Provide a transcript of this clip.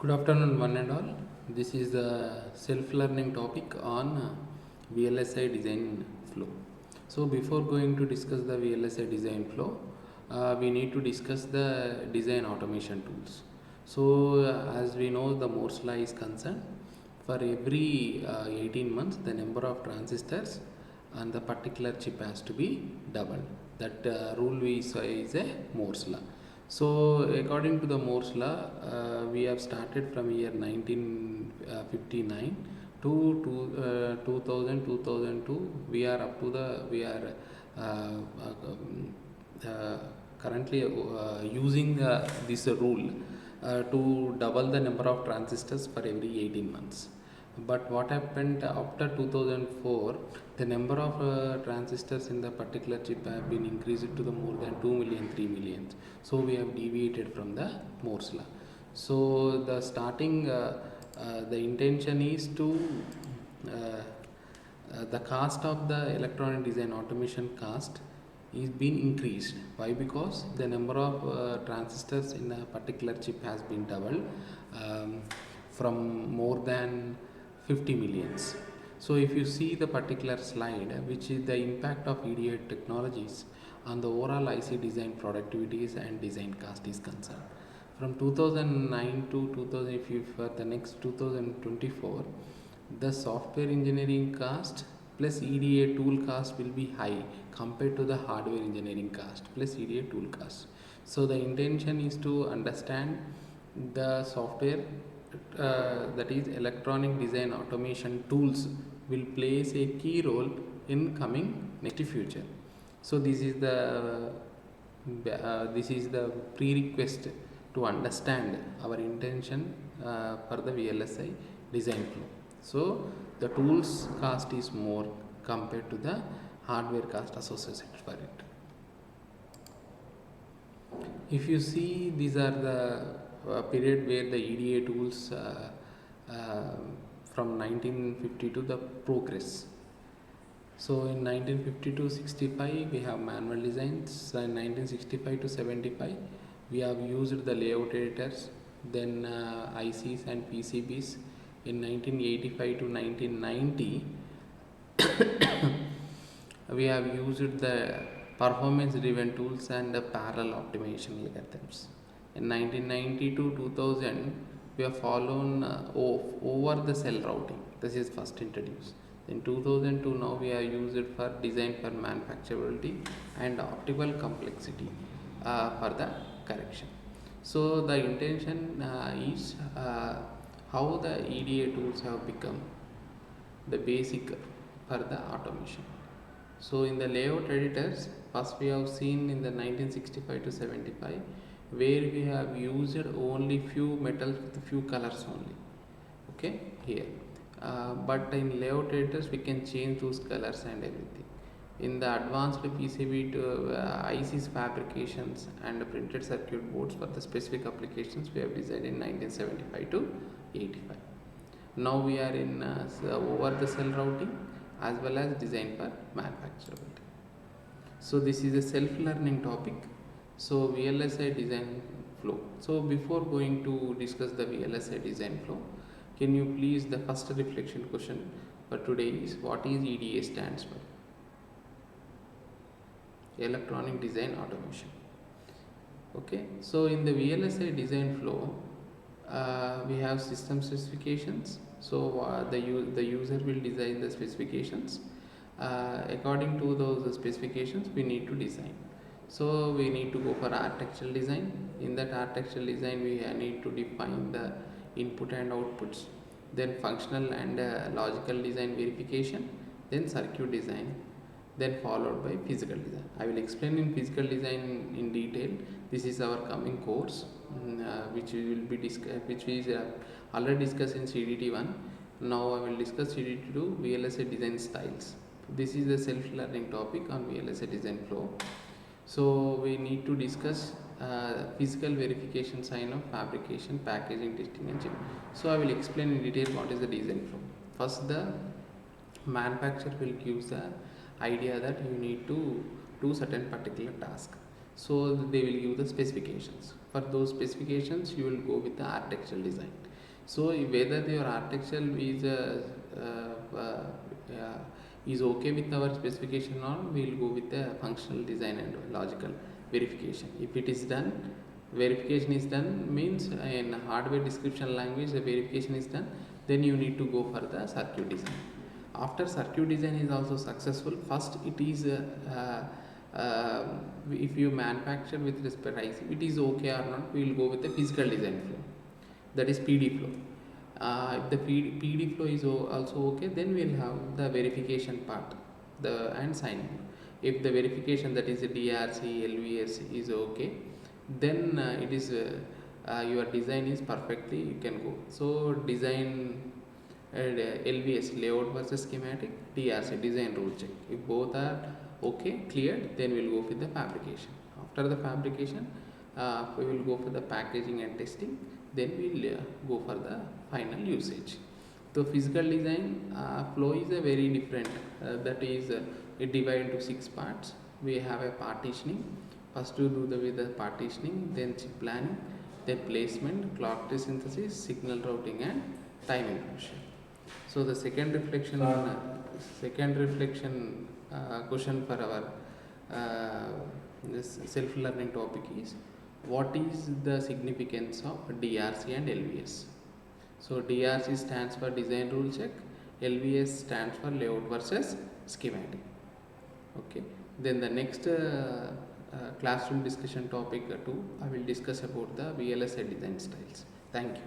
Good afternoon, one and all. This is the self-learning topic on VLSI design flow. So before going to discuss the VLSI design flow, we need to discuss the design automation tools. So as we know, the Moore's law is concerned. For every 18 months, the number of transistors on the particular chip has to be doubled. That rule we say is a Moore's law. So, according to the Moore's law, we have started from year 1959 to 2002. We are up to the we are currently using this rule to double the number of transistors for every 18 months. But what happened after 2004, the number of transistors in the particular chip have been increased to the more than 2 million, 3 million. So we have deviated from the Moore's law. So the starting, the intention is to the cost of the electronic design automation cost is being increased. Why? Because the number of transistors in a particular chip has been doubled from more than 50 millions. So if you see the particular slide, which is the impact of EDA technologies on the overall IC design productivities and design cost is concerned. From 2009 to 2000, if you for the next 2024, the software engineering cost plus EDA tool cost will be high compared to the hardware engineering cost plus EDA tool cost. So the intention is to understand the software, that is electronic design automation tools will plays a key role in coming next future. So this is the prerequisite to understand our intention for the VLSI design flow. So the tools cost is more compared to the hardware cost associated for it. If you see, these are the period where the EDA tools uh, from 1950 to the progress. So in 1950 to 65 we have manual designs. In 1965 to 75 we have used the layout editors, then ICs and PCBs. In 1985 to 1990 we have used the performance driven tools and the parallel optimization algorithms. In 1990 to 2000 we have followed over the cell routing. This is first introduced. In 2002 now we are used it for design for manufacturability and optimal complexity for the correction. So the intention is how the EDA tools have become the basic for the automation. So in the layout editors, first we have seen in the 1965 to 75 where we have used only few metals with few colors only. Okay, here. But in layout editors we can change those colors and everything. In the advanced PCB to ICs fabrications and printed circuit boards for the specific applications we have designed in 1975 to 85. Now we are in over the cell routing as well as design for manufacturability. So this is a self-learning topic. So VLSI design flow. So before going to discuss the VLSI design flow, can you please, the first reflection question for today is what is EDA stands for? Electronic design automation. Okay, so in the VLSI design flow we have system specifications. So the user will design the specifications. According to those specifications we need to design. So we need to go for architectural design. In that architectural design we need to define the input and outputs, then functional and logical design verification, then circuit design, then followed by physical design. I will explain in physical design in detail. This is our coming course, which we will be which is already discussed in CDT1. Now I will discuss CDT2 VLSI design styles. This is a self-learning topic on VLSI design flow. So we need to discuss physical verification, sign off, fabrication, packaging, testing and chip. So I will explain in detail what is the design flow. First, the manufacturer will give the idea that you need to do certain particular task. So they will give the specifications. For those specifications you will go with the architectural design. So whether your architecture is okay with our specification or not, we will go with the functional design and logical verification. If it is done, verification is done means in hardware description language the verification is done, then you need to go for the circuit design. After circuit design is also successful, first it is if you manufacture with respect it is okay or not, we will go with the physical design flow, that is PD flow. If the PD flow is also okay, then we'll have the verification part, and signing. If the verification, that is a DRC, LVS is okay, then it is your design is perfectly, you can go. So design and LVS, layout versus schematic, DRC, design rule check. If both are okay, cleared, then we'll go with the fabrication. After the fabrication, we will go for the packaging and testing, then we'll go for the final usage. So physical design flow is a very different, that is it divided into 6 parts. We have a partitioning. First we do with the partitioning, then chip planning, then placement, clock tree synthesis, signal routing and time encryption. So the second reflection question for our this self-learning topic is, what is the significance of DRC and LVS? So DRC stands for design rule check, LVS stands for layout versus schematic. Okay. Then the next classroom discussion topic 2, I will discuss about the VLSI design styles. Thank you.